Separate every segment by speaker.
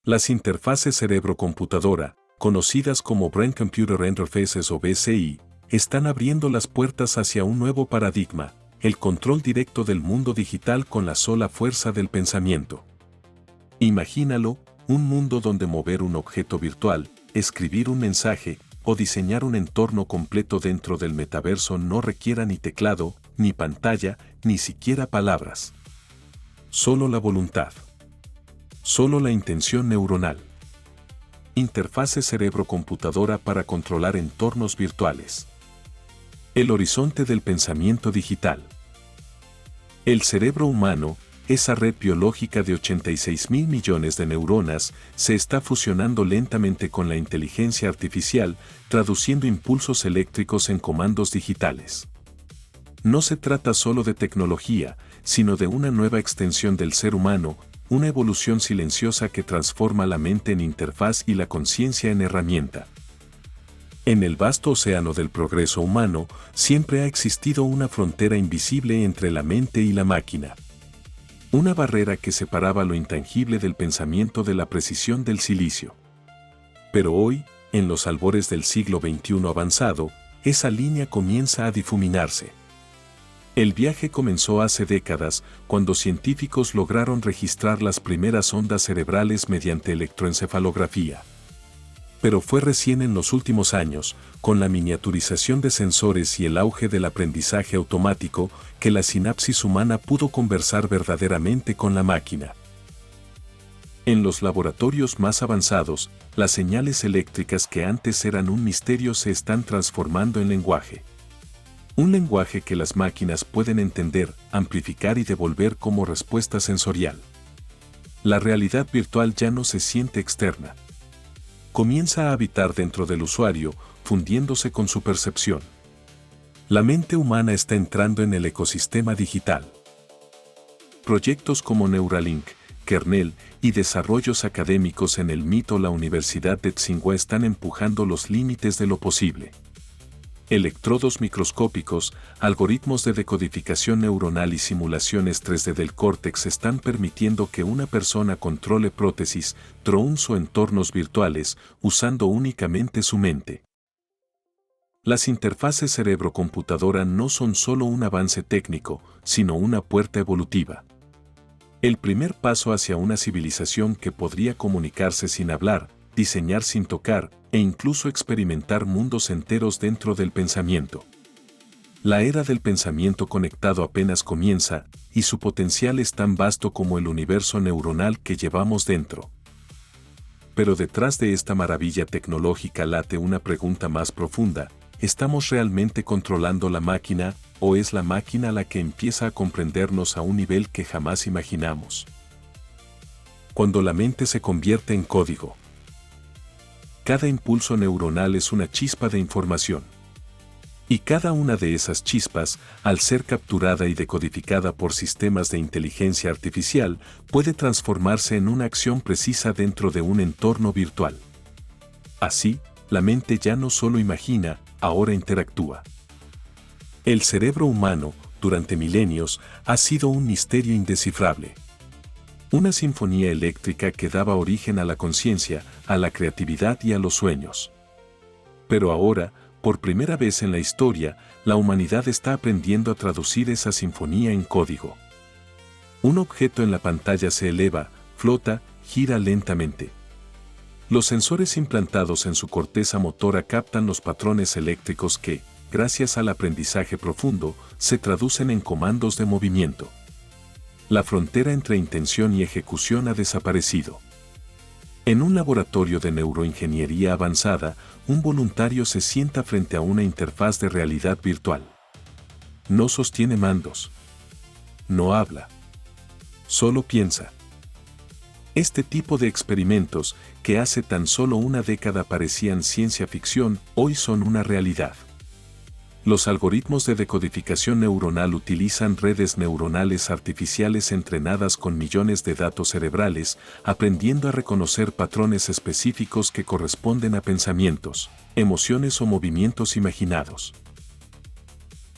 Speaker 1: Las interfaces cerebro-computadora, conocidas como Brain-Computer Interfaces o BCI, están abriendo las puertas hacia un nuevo paradigma, el control directo del mundo digital con la sola fuerza del pensamiento. Imagínalo, un mundo donde mover un objeto virtual, escribir un mensaje o diseñar un entorno completo dentro del metaverso no requiera ni teclado, ni pantalla, ni siquiera palabras. Solo la voluntad. Solo la intención neuronal. Interfase cerebro-computadora para controlar entornos virtuales. El horizonte del pensamiento digital. El cerebro humano, esa red biológica de 86.000 millones de neuronas, se está fusionando lentamente con la inteligencia artificial, traduciendo impulsos eléctricos en comandos digitales. No se trata solo de tecnología, sino de una nueva extensión del ser humano, una evolución silenciosa que transforma la mente en interfaz y la conciencia en herramienta. En el vasto océano del progreso humano, siempre ha existido una frontera invisible entre la mente y la máquina. Una barrera que separaba lo intangible del pensamiento de la precisión del silicio. Pero hoy, en los albores del siglo XXI avanzado, esa línea comienza a difuminarse. El viaje comenzó hace décadas, cuando científicos lograron registrar las primeras ondas cerebrales mediante electroencefalografía. Pero fue recién en los últimos años, con la miniaturización de sensores y el auge del aprendizaje automático, que la sinapsis humana pudo conversar verdaderamente con la máquina. En los laboratorios más avanzados, las señales eléctricas que antes eran un misterio se están transformando en lenguaje. Un lenguaje que las máquinas pueden entender, amplificar y devolver como respuesta sensorial. La realidad virtual ya no se siente externa. Comienza a habitar dentro del usuario, fundiéndose con su percepción. La mente humana está entrando en el ecosistema digital. Proyectos como Neuralink, Kernel y desarrollos académicos en el MIT o la Universidad de Tsinghua están empujando los límites de lo posible. Electrodos microscópicos, algoritmos de decodificación neuronal y simulaciones 3D del córtex están permitiendo que una persona controle prótesis, drones o entornos virtuales, usando únicamente su mente. Las interfaces cerebro-computadora no son solo un avance técnico, sino una puerta evolutiva. El primer paso hacia una civilización que podría comunicarse sin hablar, diseñar sin tocar, e incluso experimentar mundos enteros dentro del pensamiento. La era del pensamiento conectado apenas comienza, y su potencial es tan vasto como el universo neuronal que llevamos dentro. Pero detrás de esta maravilla tecnológica late una pregunta más profunda: ¿estamos realmente controlando la máquina, o es la máquina la que empieza a comprendernos a un nivel que jamás imaginamos? Cuando la mente se convierte en código. Cada impulso neuronal es una chispa de información. Y cada una de esas chispas, al ser capturada y decodificada por sistemas de inteligencia artificial, puede transformarse en una acción precisa dentro de un entorno virtual. Así, la mente ya no solo imagina, ahora interactúa. El cerebro humano, durante milenios, ha sido un misterio indescifrable. Una sinfonía eléctrica que daba origen a la conciencia, a la creatividad y a los sueños. Pero ahora, por primera vez en la historia, la humanidad está aprendiendo a traducir esa sinfonía en código. Un objeto en la pantalla se eleva, flota, gira lentamente. Los sensores implantados en su corteza motora captan los patrones eléctricos que, gracias al aprendizaje profundo, se traducen en comandos de movimiento. La frontera entre intención y ejecución ha desaparecido. En un laboratorio de neuroingeniería avanzada, un voluntario se sienta frente a una interfaz de realidad virtual. No sostiene mandos. No habla. Solo piensa. Este tipo de experimentos, que hace tan solo una década parecían ciencia ficción, hoy son una realidad. Los algoritmos de decodificación neuronal utilizan redes neuronales artificiales entrenadas con millones de datos cerebrales, aprendiendo a reconocer patrones específicos que corresponden a pensamientos, emociones o movimientos imaginados.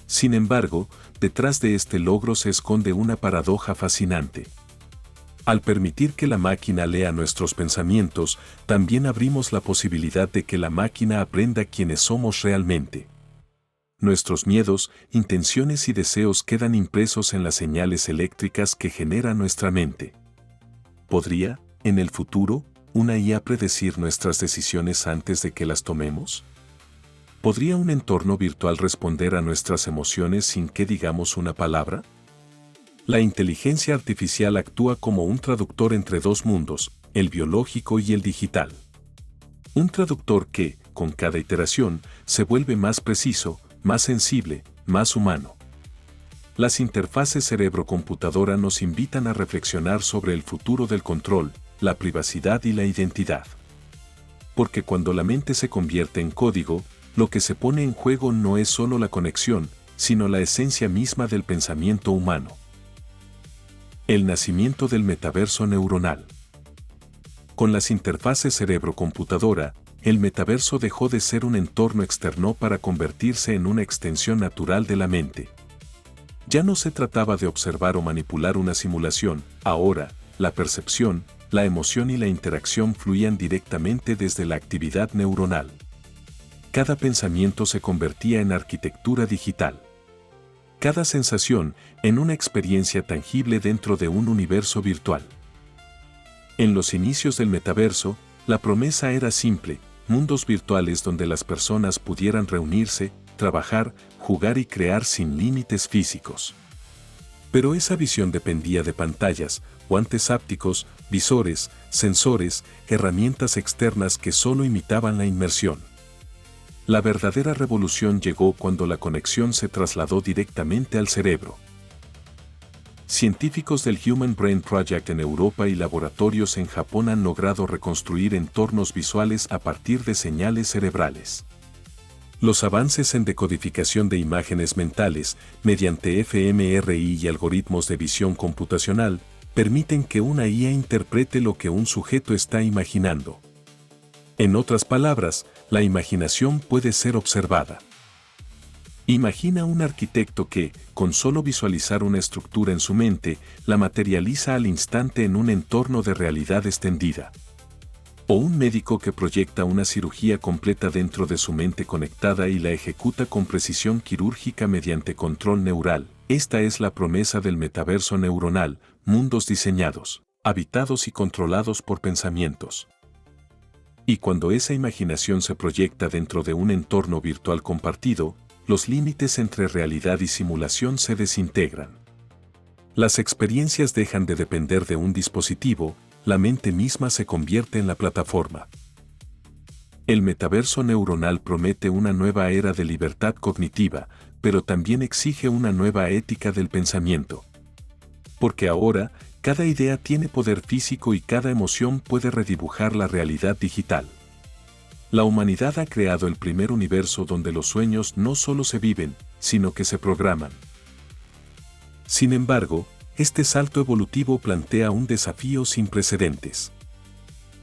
Speaker 1: Sin embargo, detrás de este logro se esconde una paradoja fascinante. Al permitir que la máquina lea nuestros pensamientos, también abrimos la posibilidad de que la máquina aprenda quiénes somos realmente. Nuestros miedos, intenciones y deseos quedan impresos en las señales eléctricas que genera nuestra mente. ¿Podría, en el futuro, una IA predecir nuestras decisiones antes de que las tomemos? ¿Podría un entorno virtual responder a nuestras emociones sin que digamos una palabra? La inteligencia artificial actúa como un traductor entre dos mundos, el biológico y el digital. Un traductor que, con cada iteración, se vuelve más preciso, más sensible, más humano. Las interfaces cerebro-computadora nos invitan a reflexionar sobre el futuro del control, la privacidad y la identidad. Porque cuando la mente se convierte en código, lo que se pone en juego no es solo la conexión, sino la esencia misma del pensamiento humano. El nacimiento del metaverso neuronal. Con las interfaces cerebro-computadora, el metaverso dejó de ser un entorno externo para convertirse en una extensión natural de la mente. Ya no se trataba de observar o manipular una simulación, ahora, la percepción, la emoción y la interacción fluían directamente desde la actividad neuronal. Cada pensamiento se convertía en arquitectura digital. Cada sensación en una experiencia tangible dentro de un universo virtual. En los inicios del metaverso, la promesa era simple: mundos virtuales donde las personas pudieran reunirse, trabajar, jugar y crear sin límites físicos. Pero esa visión dependía de pantallas, guantes hápticos, visores, sensores, herramientas externas que solo imitaban la inmersión. La verdadera revolución llegó cuando la conexión se trasladó directamente al cerebro. Científicos del Human Brain Project en Europa y laboratorios en Japón han logrado reconstruir entornos visuales a partir de señales cerebrales. Los avances en decodificación de imágenes mentales, mediante fMRI y algoritmos de visión computacional, permiten que una IA interprete lo que un sujeto está imaginando. En otras palabras, la imaginación puede ser observada. Imagina un arquitecto que, con solo visualizar una estructura en su mente, la materializa al instante en un entorno de realidad extendida. O un médico que proyecta una cirugía completa dentro de su mente conectada y la ejecuta con precisión quirúrgica mediante control neural. Esta es la promesa del metaverso neuronal, mundos diseñados, habitados y controlados por pensamientos. Y cuando esa imaginación se proyecta dentro de un entorno virtual compartido, los límites entre realidad y simulación se desintegran. Las experiencias dejan de depender de un dispositivo, la mente misma se convierte en la plataforma. El metaverso neuronal promete una nueva era de libertad cognitiva, pero también exige una nueva ética del pensamiento. Porque ahora, cada idea tiene poder físico y cada emoción puede redibujar la realidad digital. La humanidad ha creado el primer universo donde los sueños no solo se viven, sino que se programan. Sin embargo, este salto evolutivo plantea un desafío sin precedentes.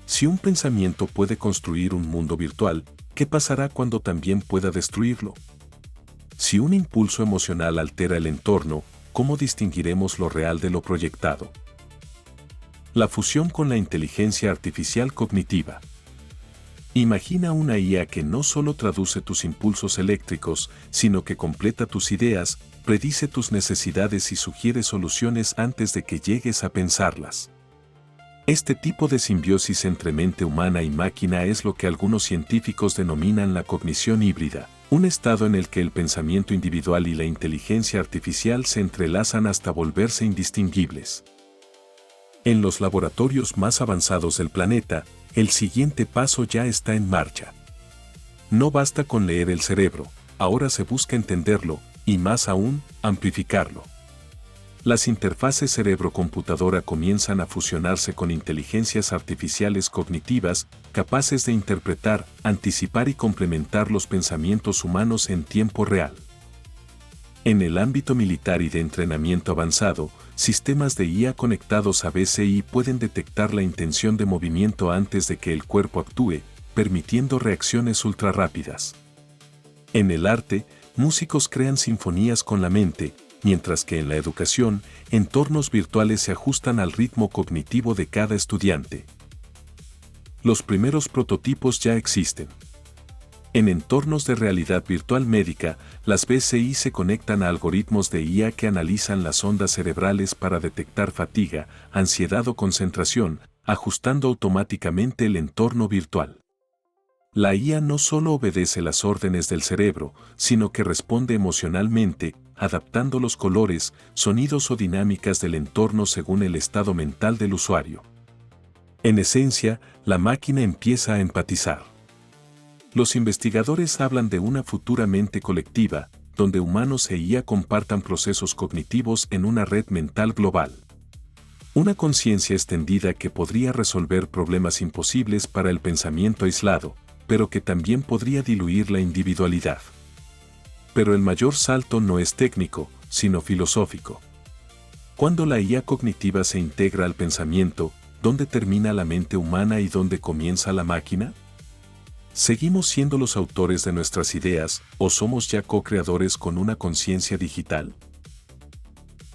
Speaker 1: Si un pensamiento puede construir un mundo virtual, ¿qué pasará cuando también pueda destruirlo? Si un impulso emocional altera el entorno, ¿cómo distinguiremos lo real de lo proyectado? La fusión con la inteligencia artificial cognitiva. Imagina una IA que no solo traduce tus impulsos eléctricos, sino que completa tus ideas, predice tus necesidades y sugiere soluciones antes de que llegues a pensarlas. Este tipo de simbiosis entre mente humana y máquina es lo que algunos científicos denominan la cognición híbrida, un estado en el que el pensamiento individual y la inteligencia artificial se entrelazan hasta volverse indistinguibles. En los laboratorios más avanzados del planeta, el siguiente paso ya está en marcha. No basta con leer el cerebro, ahora se busca entenderlo, y más aún, amplificarlo. Las interfaces cerebro-computadora comienzan a fusionarse con inteligencias artificiales cognitivas, capaces de interpretar, anticipar y complementar los pensamientos humanos en tiempo real. En el ámbito militar y de entrenamiento avanzado, sistemas de IA conectados a BCI pueden detectar la intención de movimiento antes de que el cuerpo actúe, permitiendo reacciones ultrarrápidas. En el arte, músicos crean sinfonías con la mente, mientras que en la educación, entornos virtuales se ajustan al ritmo cognitivo de cada estudiante. Los primeros prototipos ya existen. En entornos de realidad virtual médica, las BCI se conectan a algoritmos de IA que analizan las ondas cerebrales para detectar fatiga, ansiedad o concentración, ajustando automáticamente el entorno virtual. La IA no solo obedece las órdenes del cerebro, sino que responde emocionalmente, adaptando los colores, sonidos o dinámicas del entorno según el estado mental del usuario. En esencia, la máquina empieza a empatizar. Los investigadores hablan de una futura mente colectiva, donde humanos e IA compartan procesos cognitivos en una red mental global. Una conciencia extendida que podría resolver problemas imposibles para el pensamiento aislado, pero que también podría diluir la individualidad. Pero el mayor salto no es técnico, sino filosófico. Cuando la IA cognitiva se integra al pensamiento, ¿dónde termina la mente humana y dónde comienza la máquina? ¿Seguimos siendo los autores de nuestras ideas o somos ya co-creadores con una conciencia digital?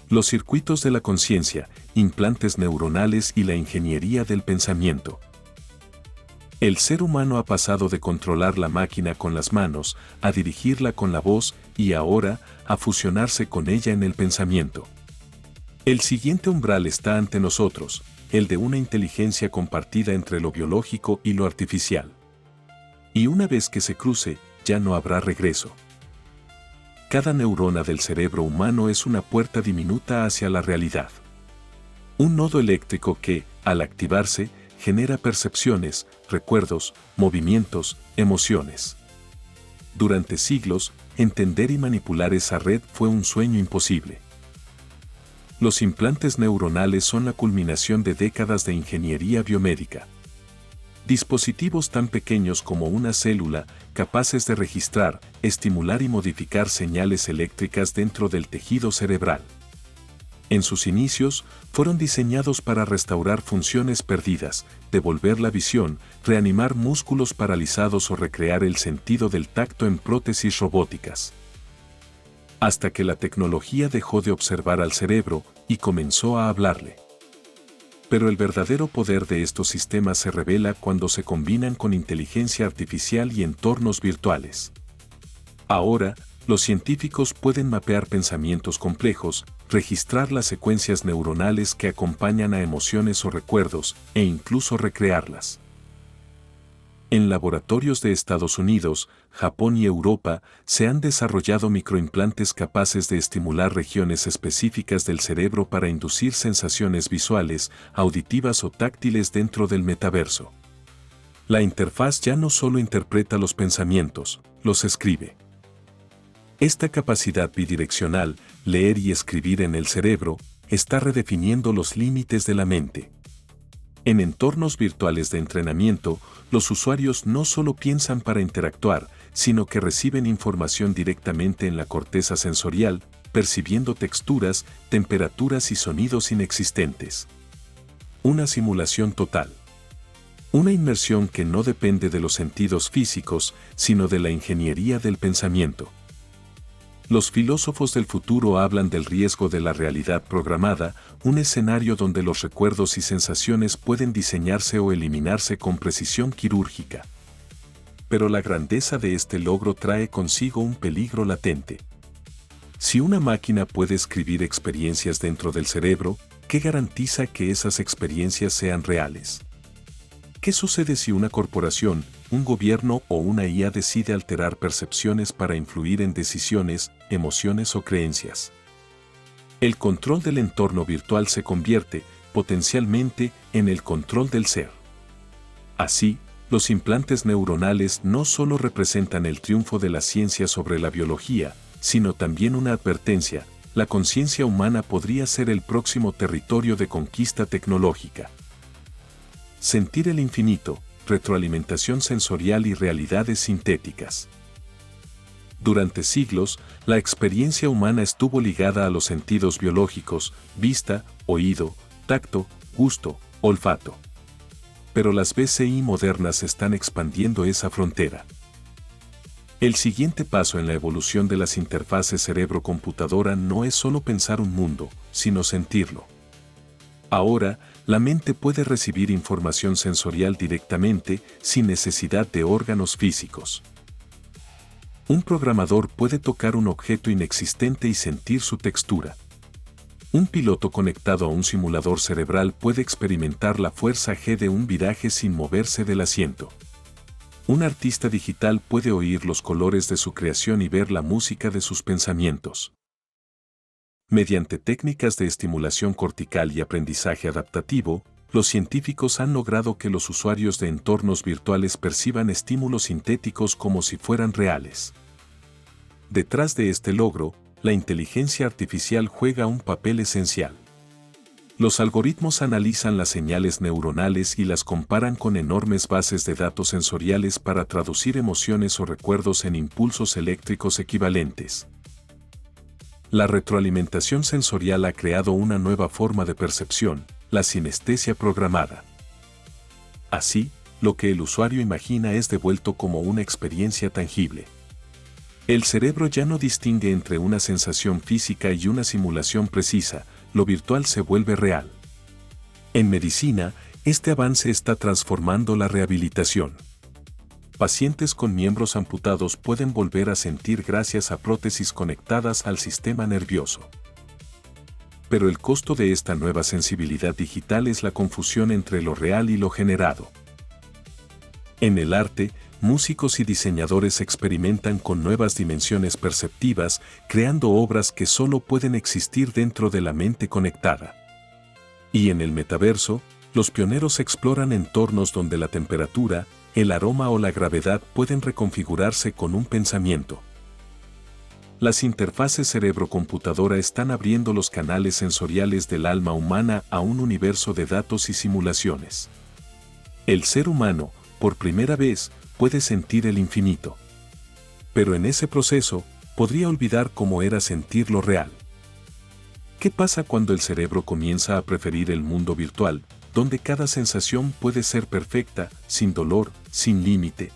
Speaker 1: Los circuitos de la conciencia, implantes neuronales y la ingeniería del pensamiento. El ser humano ha pasado de controlar la máquina con las manos, a dirigirla con la voz y ahora a fusionarse con ella en el pensamiento. El siguiente umbral está ante nosotros, el de una inteligencia compartida entre lo biológico y lo artificial. Y una vez que se cruce, ya no habrá regreso. Cada neurona del cerebro humano es una puerta diminuta hacia la realidad. Un nodo eléctrico que, al activarse, genera percepciones, recuerdos, movimientos, emociones. Durante siglos, entender y manipular esa red fue un sueño imposible. Los implantes neuronales son la culminación de décadas de ingeniería biomédica. Dispositivos tan pequeños como una célula, capaces de registrar, estimular y modificar señales eléctricas dentro del tejido cerebral. En sus inicios, fueron diseñados para restaurar funciones perdidas, devolver la visión, reanimar músculos paralizados o recrear el sentido del tacto en prótesis robóticas. Hasta que la tecnología dejó de observar al cerebro y comenzó a hablarle. Pero el verdadero poder de estos sistemas se revela cuando se combinan con inteligencia artificial y entornos virtuales. Ahora, los científicos pueden mapear pensamientos complejos, registrar las secuencias neuronales que acompañan a emociones o recuerdos, e incluso recrearlas. En laboratorios de Estados Unidos, Japón y Europa se han desarrollado microimplantes capaces de estimular regiones específicas del cerebro para inducir sensaciones visuales, auditivas o táctiles dentro del metaverso. La interfaz ya no solo interpreta los pensamientos, los escribe. Esta capacidad bidireccional, leer y escribir en el cerebro, está redefiniendo los límites de la mente. En entornos virtuales de entrenamiento, los usuarios no solo piensan para interactuar, sino que reciben información directamente en la corteza sensorial, percibiendo texturas, temperaturas y sonidos inexistentes. Una simulación total. Una inmersión que no depende de los sentidos físicos, sino de la ingeniería del pensamiento. Los filósofos del futuro hablan del riesgo de la realidad programada, un escenario donde los recuerdos y sensaciones pueden diseñarse o eliminarse con precisión quirúrgica. Pero la grandeza de este logro trae consigo un peligro latente. Si una máquina puede escribir experiencias dentro del cerebro, ¿qué garantiza que esas experiencias sean reales? ¿Qué sucede si una corporación, un gobierno o una IA decide alterar percepciones para influir en decisiones, emociones o creencias? El control del entorno virtual se convierte, potencialmente, en el control del ser. Así, los implantes neuronales no solo representan el triunfo de la ciencia sobre la biología, sino también una advertencia: la conciencia humana podría ser el próximo territorio de conquista tecnológica. Sentir el infinito, retroalimentación sensorial y realidades sintéticas. Durante siglos, la experiencia humana estuvo ligada a los sentidos biológicos: vista, oído, tacto, gusto, olfato. Pero las BCI modernas están expandiendo esa frontera. El siguiente paso en la evolución de las interfaces cerebro-computadora no es solo pensar un mundo, sino sentirlo. Ahora, la mente puede recibir información sensorial directamente, sin necesidad de órganos físicos. Un programador puede tocar un objeto inexistente y sentir su textura. Un piloto conectado a un simulador cerebral puede experimentar la fuerza G de un viraje sin moverse del asiento. Un artista digital puede oír los colores de su creación y ver la música de sus pensamientos. Mediante técnicas de estimulación cortical y aprendizaje adaptativo, los científicos han logrado que los usuarios de entornos virtuales perciban estímulos sintéticos como si fueran reales. Detrás de este logro, la inteligencia artificial juega un papel esencial. Los algoritmos analizan las señales neuronales y las comparan con enormes bases de datos sensoriales para traducir emociones o recuerdos en impulsos eléctricos equivalentes. La retroalimentación sensorial ha creado una nueva forma de percepción, la sinestesia programada. Así, lo que el usuario imagina es devuelto como una experiencia tangible. El cerebro ya no distingue entre una sensación física y una simulación precisa, lo virtual se vuelve real. En medicina, este avance está transformando la rehabilitación. Pacientes con miembros amputados pueden volver a sentir gracias a prótesis conectadas al sistema nervioso. Pero el costo de esta nueva sensibilidad digital es la confusión entre lo real y lo generado. En el arte, músicos y diseñadores experimentan con nuevas dimensiones perceptivas, creando obras que solo pueden existir dentro de la mente conectada. Y en el metaverso, los pioneros exploran entornos donde la temperatura, el aroma o la gravedad pueden reconfigurarse con un pensamiento. Las interfaces cerebro-computadora están abriendo los canales sensoriales del alma humana a un universo de datos y simulaciones. El ser humano, por primera vez, puede sentir el infinito. Pero en ese proceso, podría olvidar cómo era sentir lo real. ¿Qué pasa cuando el cerebro comienza a preferir el mundo virtual, donde cada sensación puede ser perfecta, sin dolor, sin límite?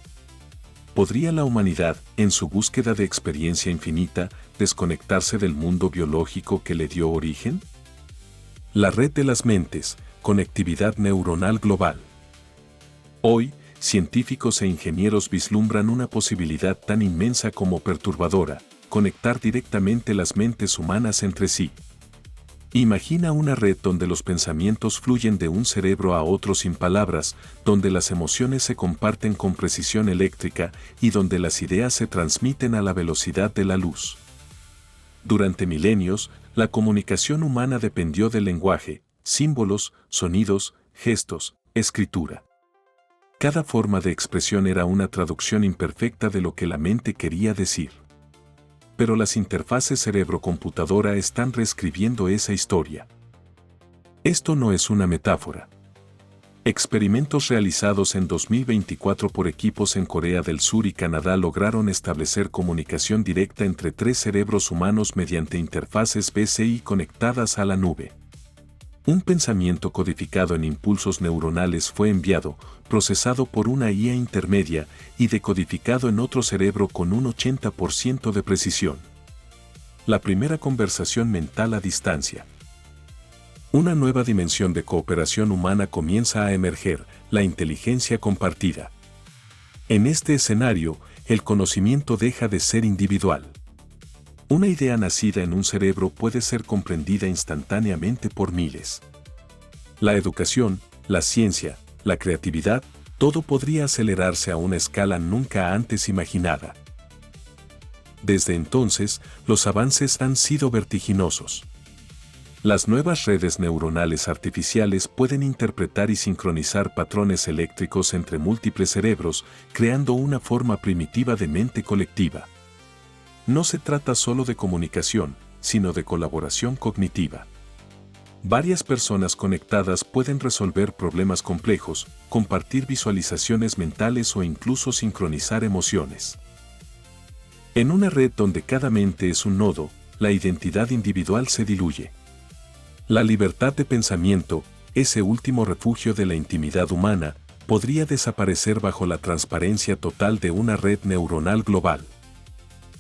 Speaker 1: ¿Podría la humanidad, en su búsqueda de experiencia infinita, desconectarse del mundo biológico que le dio origen? La red de las mentes, conectividad neuronal global. Hoy, científicos e ingenieros vislumbran una posibilidad tan inmensa como perturbadora: conectar directamente las mentes humanas entre sí. Imagina una red donde los pensamientos fluyen de un cerebro a otro sin palabras, donde las emociones se comparten con precisión eléctrica y donde las ideas se transmiten a la velocidad de la luz. Durante milenios, la comunicación humana dependió del lenguaje, símbolos, sonidos, gestos, escritura. Cada forma de expresión era una traducción imperfecta de lo que la mente quería decir. Pero las interfaces cerebro-computadora están reescribiendo esa historia. Esto no es una metáfora. Experimentos realizados en 2024 por equipos en Corea del Sur y Canadá lograron establecer comunicación directa entre 3 cerebros humanos mediante interfaces BCI conectadas a la nube. Un pensamiento codificado en impulsos neuronales fue enviado, procesado por una IA intermedia y decodificado en otro cerebro con un 80% de precisión. La primera conversación mental a distancia. Una nueva dimensión de cooperación humana comienza a emerger: la inteligencia compartida. En este escenario, el conocimiento deja de ser individual. Una idea nacida en un cerebro puede ser comprendida instantáneamente por miles. La educación, la ciencia, la creatividad, todo podría acelerarse a una escala nunca antes imaginada. Desde entonces, los avances han sido vertiginosos. Las nuevas redes neuronales artificiales pueden interpretar y sincronizar patrones eléctricos entre múltiples cerebros, creando una forma primitiva de mente colectiva. No se trata solo de comunicación, sino de colaboración cognitiva. Varias personas conectadas pueden resolver problemas complejos, compartir visualizaciones mentales o incluso sincronizar emociones. En una red donde cada mente es un nodo, la identidad individual se diluye. La libertad de pensamiento, ese último refugio de la intimidad humana, podría desaparecer bajo la transparencia total de una red neuronal global.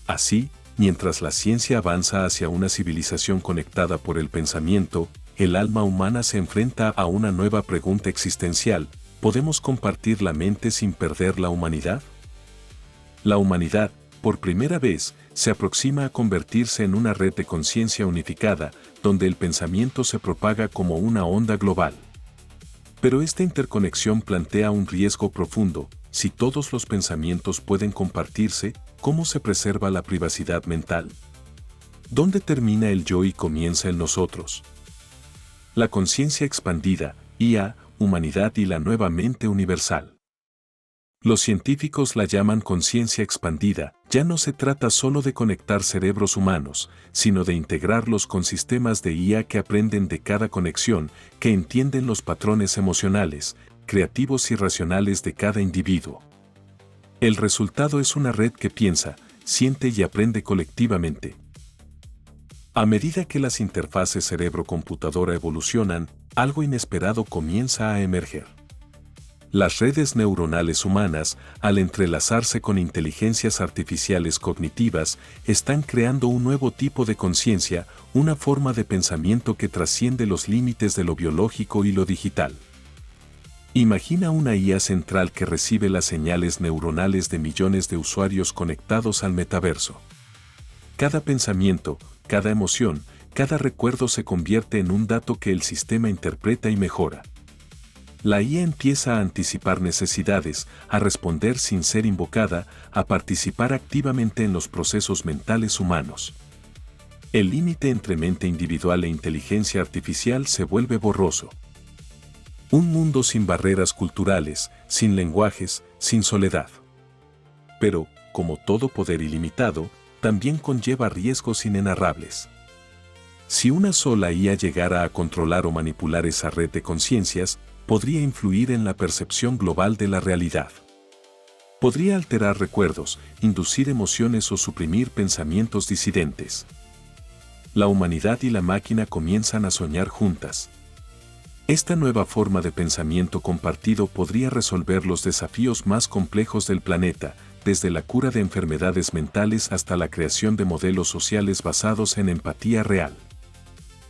Speaker 1: Así, mientras la ciencia avanza hacia una civilización conectada por el pensamiento, el alma humana se enfrenta a una nueva pregunta existencial: ¿podemos compartir la mente sin perder la humanidad? La humanidad, por primera vez, se aproxima a convertirse en una red de conciencia unificada, donde el pensamiento se propaga como una onda global. Pero esta interconexión plantea un riesgo profundo. Si todos los pensamientos pueden compartirse, ¿cómo se preserva la privacidad mental? ¿Dónde termina el yo y comienza el nosotros? La conciencia expandida, IA, humanidad y la nueva mente universal. Los científicos la llaman conciencia expandida. Ya no se trata solo de conectar cerebros humanos, sino de integrarlos con sistemas de IA que aprenden de cada conexión, que entienden los patrones emocionales, creativos y racionales de cada individuo. El resultado es una red que piensa, siente y aprende colectivamente. A medida que las interfaces cerebro-computadora evolucionan, algo inesperado comienza a emerger. Las redes neuronales humanas, al entrelazarse con inteligencias artificiales cognitivas, están creando un nuevo tipo de conciencia, una forma de pensamiento que trasciende los límites de lo biológico y lo digital. Imagina una IA central que recibe las señales neuronales de millones de usuarios conectados al metaverso. Cada pensamiento, cada emoción, cada recuerdo se convierte en un dato que el sistema interpreta y mejora. La IA empieza a anticipar necesidades, a responder sin ser invocada, a participar activamente en los procesos mentales humanos. El límite entre mente individual e inteligencia artificial se vuelve borroso. Un mundo sin barreras culturales, sin lenguajes, sin soledad. Pero, como todo poder ilimitado, también conlleva riesgos inenarrables. Si una sola IA llegara a controlar o manipular esa red de conciencias, podría influir en la percepción global de la realidad. Podría alterar recuerdos, inducir emociones o suprimir pensamientos disidentes. La humanidad y la máquina comienzan a soñar juntas. Esta nueva forma de pensamiento compartido podría resolver los desafíos más complejos del planeta, desde la cura de enfermedades mentales hasta la creación de modelos sociales basados en empatía real.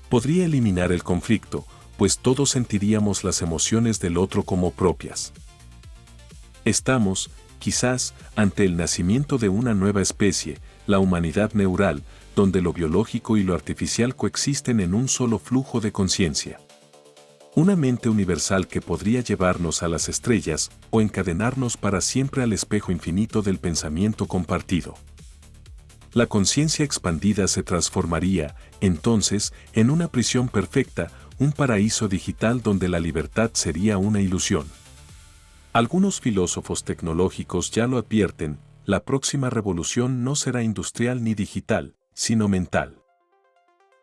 Speaker 1: Podría eliminar el conflicto, pues todos sentiríamos las emociones del otro como propias. Estamos, quizás, ante el nacimiento de una nueva especie, la humanidad neural, donde lo biológico y lo artificial coexisten en un solo flujo de conciencia. Una mente universal que podría llevarnos a las estrellas o encadenarnos para siempre al espejo infinito del pensamiento compartido. La conciencia expandida se transformaría, entonces, en una prisión perfecta, un paraíso digital donde la libertad sería una ilusión. Algunos filósofos tecnológicos ya lo advierten: la próxima revolución no será industrial ni digital, sino mental.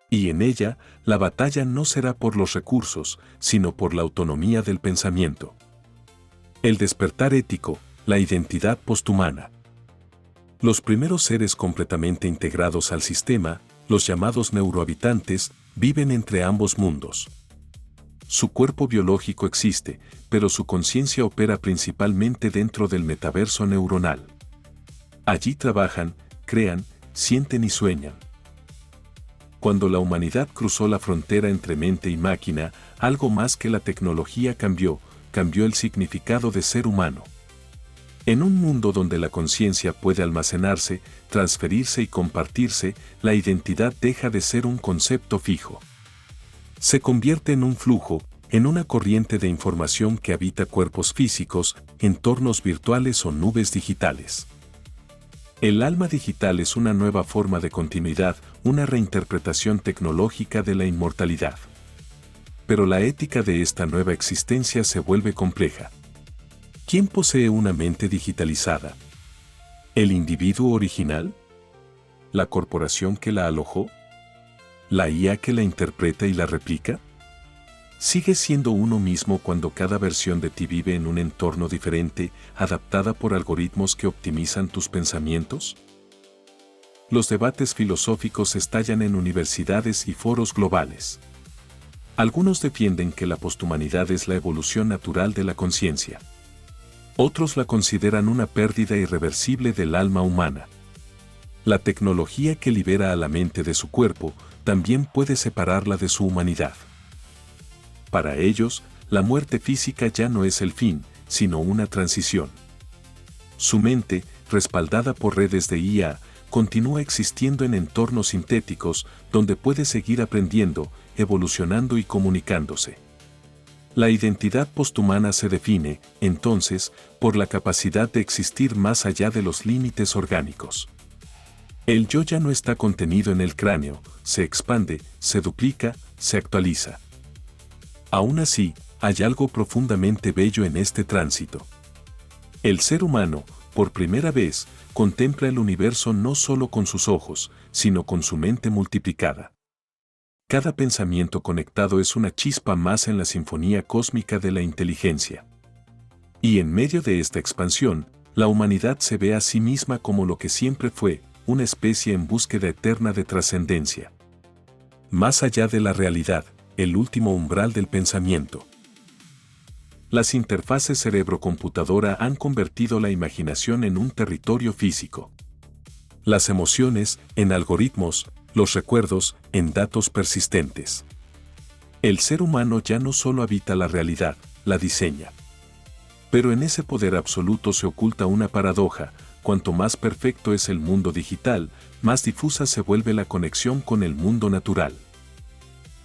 Speaker 1: Y en ella, la batalla no será por los recursos, sino por la autonomía del pensamiento. El despertar ético, la identidad posthumana. Los primeros seres completamente integrados al sistema, los llamados neurohabitantes, viven entre ambos mundos. Su cuerpo biológico existe, pero su conciencia opera principalmente dentro del metaverso neuronal. Allí trabajan, crean, sienten y sueñan. Cuando la humanidad cruzó la frontera entre mente y máquina, algo más que la tecnología cambió el significado de ser humano. En un mundo donde la conciencia puede almacenarse, transferirse y compartirse, la identidad deja de ser un concepto fijo. Se convierte en un flujo, en una corriente de información que habita cuerpos físicos, entornos virtuales o nubes digitales. El alma digital es una nueva forma de continuidad, una reinterpretación tecnológica de la inmortalidad. Pero la ética de esta nueva existencia se vuelve compleja. ¿Quién posee una mente digitalizada? ¿El individuo original? ¿La corporación que la alojó? ¿La IA que la interpreta y la replica? ¿Sigues siendo uno mismo cuando cada versión de ti vive en un entorno diferente, adaptada por algoritmos que optimizan tus pensamientos? Los debates filosóficos estallan en universidades y foros globales. Algunos defienden que la posthumanidad es la evolución natural de la conciencia. Otros la consideran una pérdida irreversible del alma humana. La tecnología que libera a la mente de su cuerpo también puede separarla de su humanidad. Para ellos, la muerte física ya no es el fin, sino una transición. Su mente, respaldada por redes de IA, continúa existiendo en entornos sintéticos donde puede seguir aprendiendo, evolucionando y comunicándose. La identidad posthumana se define, entonces, por la capacidad de existir más allá de los límites orgánicos. El yo ya no está contenido en el cráneo, se expande, se duplica, se actualiza. Aún así, hay algo profundamente bello en este tránsito. El ser humano, por primera vez, contempla el universo no solo con sus ojos, sino con su mente multiplicada. Cada pensamiento conectado es una chispa más en la sinfonía cósmica de la inteligencia. Y en medio de esta expansión, la humanidad se ve a sí misma como lo que siempre fue, una especie en búsqueda eterna de trascendencia. Más allá de la realidad, el último umbral del pensamiento. Las interfaces cerebro-computadora han convertido la imaginación en un territorio físico. Las emociones, en algoritmos, los recuerdos, en datos persistentes. El ser humano ya no solo habita la realidad, la diseña. Pero en ese poder absoluto se oculta una paradoja: cuanto más perfecto es el mundo digital, más difusa se vuelve la conexión con el mundo natural.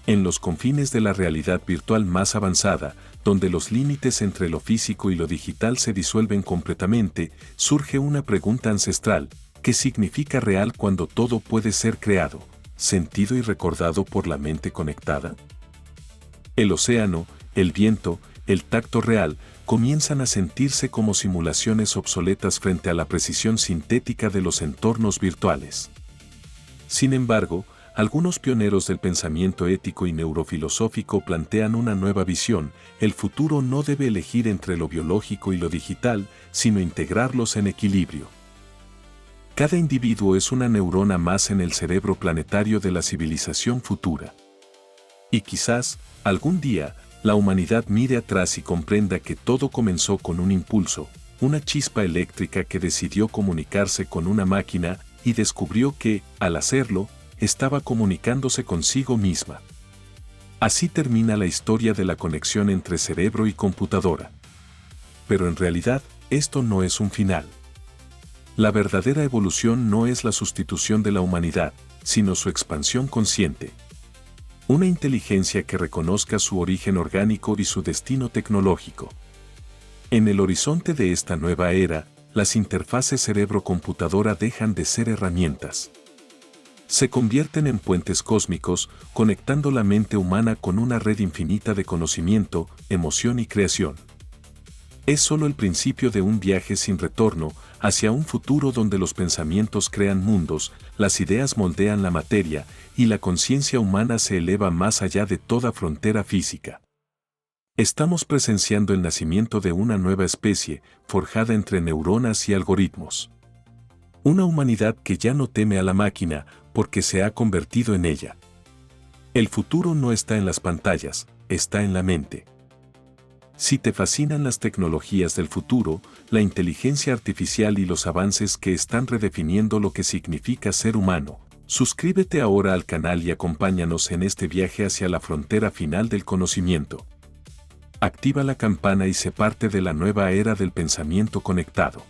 Speaker 1: En los confines de la realidad virtual más avanzada, donde los límites entre lo físico y lo digital se disuelven completamente, surge una pregunta ancestral: ¿qué significa real cuando todo puede ser creado, sentido y recordado por la mente conectada? El océano, el viento, el tacto real, comienzan a sentirse como simulaciones obsoletas frente a la precisión sintética de los entornos virtuales. Sin embargo, algunos pioneros del pensamiento ético y neurofilosófico plantean una nueva visión: el futuro no debe elegir entre lo biológico y lo digital, sino integrarlos en equilibrio. Cada individuo es una neurona más en el cerebro planetario de la civilización futura. Y quizás, algún día, la humanidad mire atrás y comprenda que todo comenzó con un impulso, una chispa eléctrica que decidió comunicarse con una máquina y descubrió que, al hacerlo, estaba comunicándose consigo misma. Así termina la historia de la conexión entre cerebro y computadora. Pero en realidad, esto no es un final. La verdadera evolución no es la sustitución de la humanidad, sino su expansión consciente. Una inteligencia que reconozca su origen orgánico y su destino tecnológico. En el horizonte de esta nueva era, las interfaces cerebro-computadora dejan de ser herramientas. Se convierten en puentes cósmicos, conectando la mente humana con una red infinita de conocimiento, emoción y creación. Es solo el principio de un viaje sin retorno hacia un futuro donde los pensamientos crean mundos, las ideas moldean la materia y la conciencia humana se eleva más allá de toda frontera física. Estamos presenciando el nacimiento de una nueva especie, forjada entre neuronas y algoritmos. Una humanidad que ya no teme a la máquina, porque se ha convertido en ella. El futuro no está en las pantallas, está en la mente. Si te fascinan las tecnologías del futuro, la inteligencia artificial y los avances que están redefiniendo lo que significa ser humano, suscríbete ahora al canal y acompáñanos en este viaje hacia la frontera final del conocimiento. Activa la campana y sé parte de la nueva era del pensamiento conectado.